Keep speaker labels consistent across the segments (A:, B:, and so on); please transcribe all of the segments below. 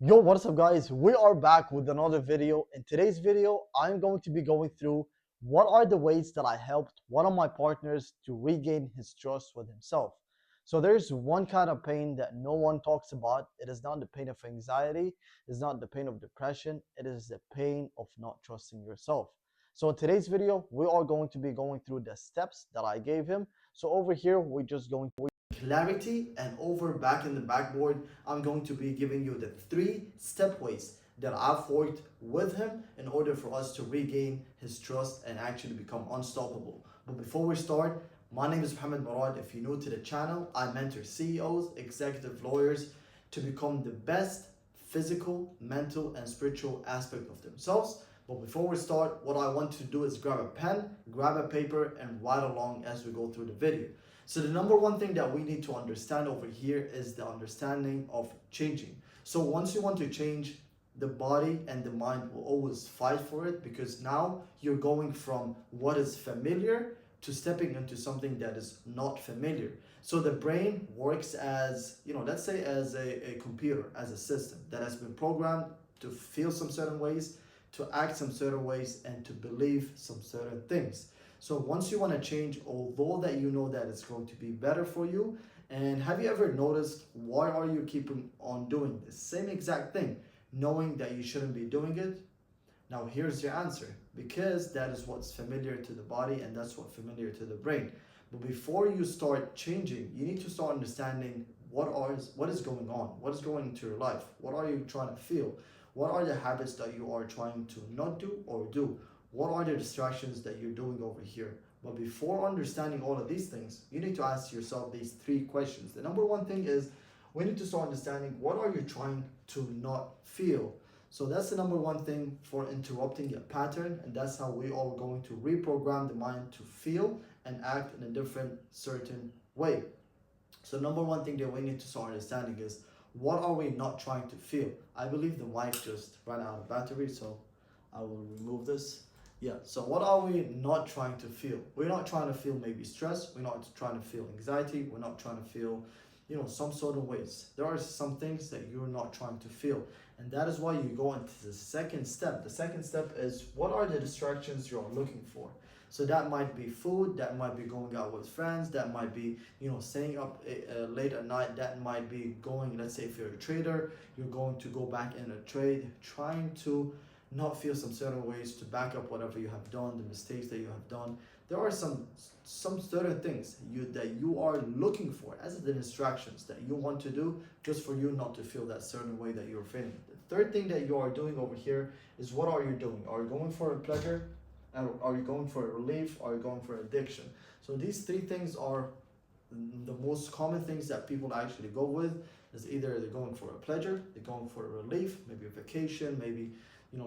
A: Yo, what's up guys? We are back with another video. In today's video, I'm going to be going through what are the ways that I helped one of my partners to regain his trust with himself. So there's one kind of pain that no one talks about. It is not the pain of anxiety, it's not the pain of depression, it is the pain of not trusting yourself. So in today's video, we are going to be going through the steps that I gave him. So over here, we're just going to clarity, and over back in the backboard I'm going to be giving you the 3-step ways that I've worked with him in order for us to regain his trust and actually become unstoppable. But before we start, my name is Mohammed Murad. If you're new to the channel, I mentor CEOs, executive lawyers to become the best physical, mental, and spiritual aspect of themselves. But before we start, what I want to do is grab a pen, grab a paper, and write along as we go through the video. So the number one thing that we need to understand over here is the understanding of changing. So once you want to change, the body and the mind will always fight for it, because now you're going from what is familiar to stepping into something that is not familiar. So the brain works as, let's say as a computer, as a system that has been programmed to feel some certain ways, to act some certain ways, and to believe some certain things. So once you want to change, although that you know that it's going to be better for you, and have you ever noticed why are you keeping on doing the same exact thing, knowing that you shouldn't be doing it? Now here's your answer: because that is what's familiar to the body and that's what's familiar to the brain. But before you start changing, you need to start understanding what is going on, what is going into your life, what are you trying to feel, what are the habits that you are trying to not do or do, what are the distractions that you're doing over here. But before understanding all of these things, you need to ask yourself these 3 questions. The number one thing is, we need to start understanding what are you trying to not feel. So that's the number one thing for interrupting a pattern, and that's how we are going to reprogram the mind to feel and act in a different certain way. So number one thing that we need to start understanding is, what are we not trying to feel? I believe the mic just ran out of battery, so I will remove this. Yeah, so what are we not trying to feel? We're not trying to feel maybe stress, we're not trying to feel anxiety, we're not trying to feel, some sort of ways. There are some things that you're not trying to feel. And that is why you go into the second step. The second step is, what are the distractions you're looking for? So that might be food, that might be going out with friends, that might be, staying up late at night, that might be going, let's say if you're a trader, you're going to go back in a trade, trying to not feel some certain ways to back up whatever you have done, the mistakes that you have done. There are some certain things that you are looking for as the distractions that you want to do, just for you not to feel that certain way that you're feeling. The third thing that you are doing over here is, what are you doing? Are you going for a pleasure? Are you going for a relief? Are you going for addiction? So these 3 things are the most common things that people actually go with. Is either they're going for a pleasure, they're going for a relief, maybe a vacation, maybe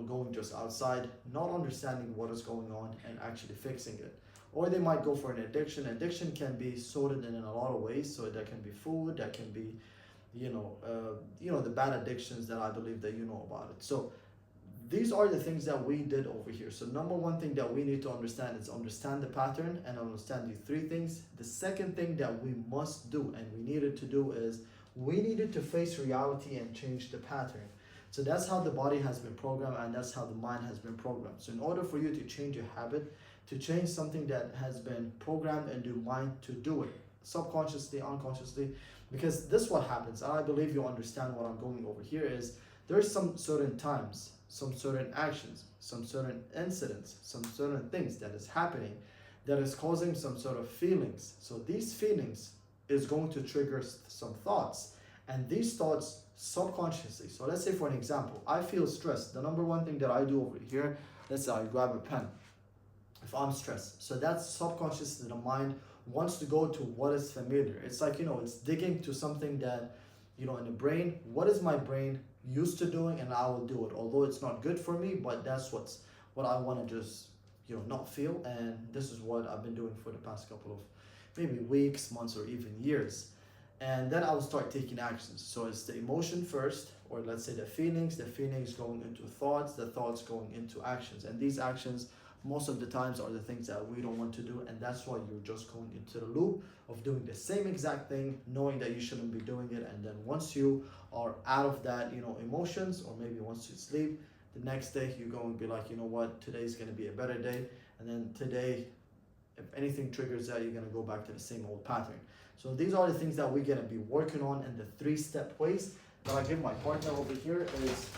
A: going just outside, not understanding what is going on and actually fixing it. Or they might go for an addiction. Addiction can be sorted in a lot of ways. So that can be food, that can be the bad addictions that I believe that you know about it. So these are the things that we did over here. So number one thing that we need to understand is understand the pattern and understand these 3 things. The second thing that we must do and we needed to do is, we needed to face reality and change the pattern. So that's how the body has been programmed, and that's how the mind has been programmed. So in order for you to change a habit, to change something that has been programmed in your mind to do it subconsciously, unconsciously, because this what happens, and I believe you understand what I'm going over here, is there's some certain times, some certain actions, some certain incidents, some certain things that is happening that is causing some sort of feelings. So these feelings is going to trigger some thoughts, and these thoughts subconsciously. So let's say for an example, I feel stressed. The number one thing that I do over here, let's say I grab a pen if I'm stressed. So that's subconsciously the mind wants to go to what is familiar. It's like, it's digging to something that, in the brain, what is my brain used to doing, and I will do it. Although it's not good for me, but that's what I want to just, not feel. And this is what I've been doing for the past couple of maybe weeks, months, or even years. And then I will start taking actions. So it's the emotion first, or let's say the feelings going into thoughts, the thoughts going into actions. And these actions most of the times are the things that we don't want to do, and that's why you're just going into the loop of doing the same exact thing, knowing that you shouldn't be doing it. And then once you are out of that, emotions, or maybe once you sleep, the next day you're going to be like, you know what, today's going to be a better day. And then today, if anything triggers that, you're going to go back to the same old pattern. So these are the things that we're going to be working on, and the 3-step ways that I give my partner over here is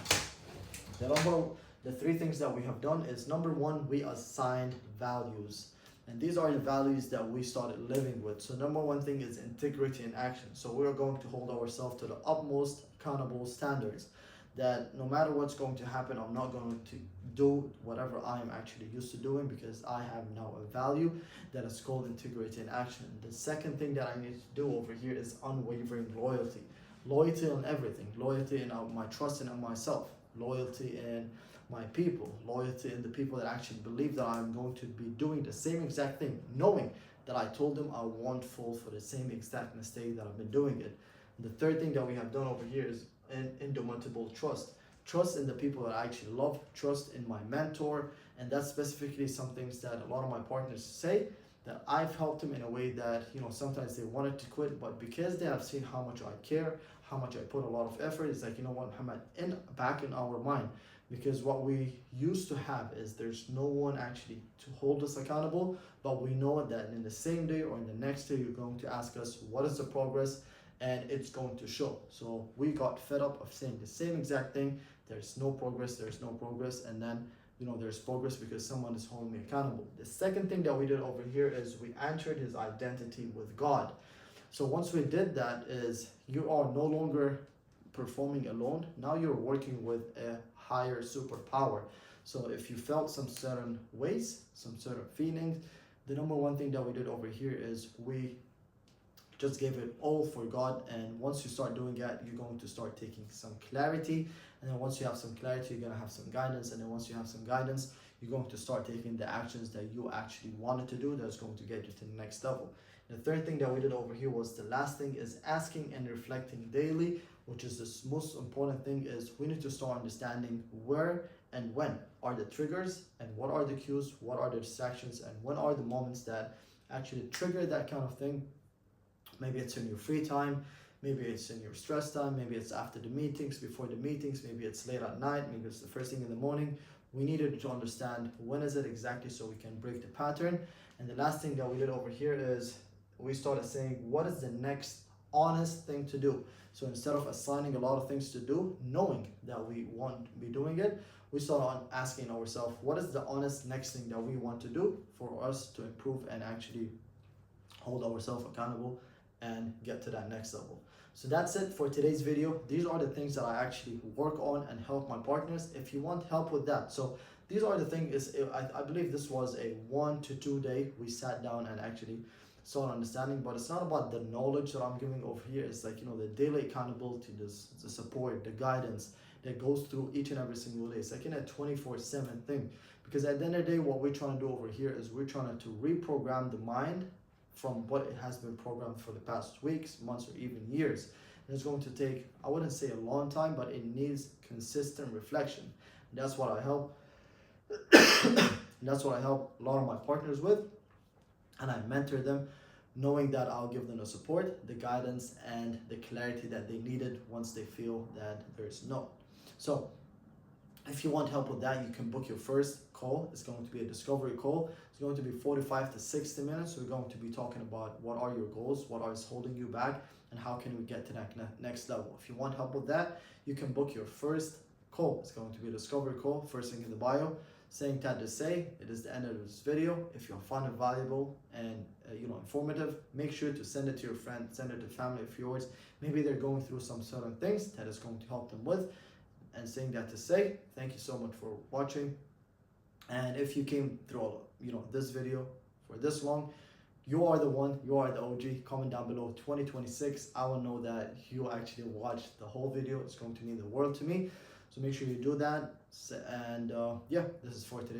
A: the 3 things that we have done is, number 1, we assigned values. And these are the values that we started living with. So number 1 thing is integrity in action. So we are going to hold ourselves to the utmost accountable standards, that no matter what's going to happen, I'm not going to do whatever I am actually used to doing, because I have now a value that is called integrity in action. The second thing that I need to do over here is unwavering loyalty. Loyalty on everything. Loyalty in my trust in myself. Loyalty in my people. Loyalty in the people that actually believe that I'm going to be doing the same exact thing, knowing that I told them I won't fall for the same exact mistake that I've been doing it. And the third thing that we have done over here is indomitable trust. Trust in the people that I actually love, trust in my mentor, and that's specifically some things that a lot of my partners say that I've helped them in a way that, sometimes they wanted to quit, but because they have seen how much I care, how much I put a lot of effort, it's like, you know what, Muhammad, back in our mind, because what we used to have is there's no one actually to hold us accountable, but we know that in the same day or in the next day, you're going to ask us, what is the progress? And it's going to show. So we got fed up of saying the same exact thing. There's no progress, and then there's progress because someone is holding me accountable. The second thing that we did over here is we entered his identity with God. So once we did that, is you are no longer performing alone. Now you're working with a higher superpower. So if you felt some certain ways, some certain feelings, the number 1 thing that we did over here is we just gave it all for God. And once you start doing that, you're going to start taking some clarity. And then once you have some clarity, you're going to have some guidance. And then once you have some guidance, you're going to start taking the actions that you actually wanted to do, that's going to get you to the next level. The third thing that we did over here was, the last thing is asking and reflecting daily, which is the most important thing, is we need to start understanding where and when are the triggers, and what are the cues, what are the distractions, and when are the moments that actually trigger that kind of thing. Maybe it's in your free time, maybe it's in your stress time, maybe it's after the meetings, before the meetings, maybe it's late at night, maybe it's the first thing in the morning. We needed to understand when is it exactly, so we can break the pattern. And the last thing that we did over here is we started saying, what is the next honest thing to do? So instead of assigning a lot of things to do, knowing that we want to be doing it, we started asking ourselves, what is the honest next thing that we want to do for us to improve and actually hold ourselves accountable and get to that next level. So that's it for today's video. These are the things that I actually work on and help my partners. If you want help with that, so these are the things. I believe this was a 1 to 2 day we sat down and actually started understanding. But it's not about the knowledge that I'm giving over here. It's like, the daily accountability, the support, the guidance that goes through each and every single day. It's like in a 24/7 thing, because at the end of the day, what we're trying to do over here is we're trying to reprogram the mind from what it has been programmed for the past weeks, months, or even years. And it's going to take, I wouldn't say a long time, but it needs consistent reflection. And that's what I help. That's what I help a lot of my partners with, and I mentor them, knowing that I'll give them the support, the guidance, and the clarity that they needed once they feel that there's no. So if you want help with that, you can book your first call. It's going to be a discovery call. It's going to be 45 to 60 minutes. We're going to be talking about what are your goals, what is holding you back, and how can we get to that next level. If you want help with that, you can book your first call. It's going to be a discovery call, first thing in the bio. Saying that to say, it is the end of this video. If you find it valuable and informative, make sure to send it to your friend, send it to family of yours. Maybe they're going through some certain things that is going to help them with. And saying that to say, thank you so much for watching. And if you came through this video for this long, you are the one, you are the OG. Comment down below 2026. I will know that you actually watched the whole video. It's going to mean the world to me. So make sure you do that. And yeah, this is for today.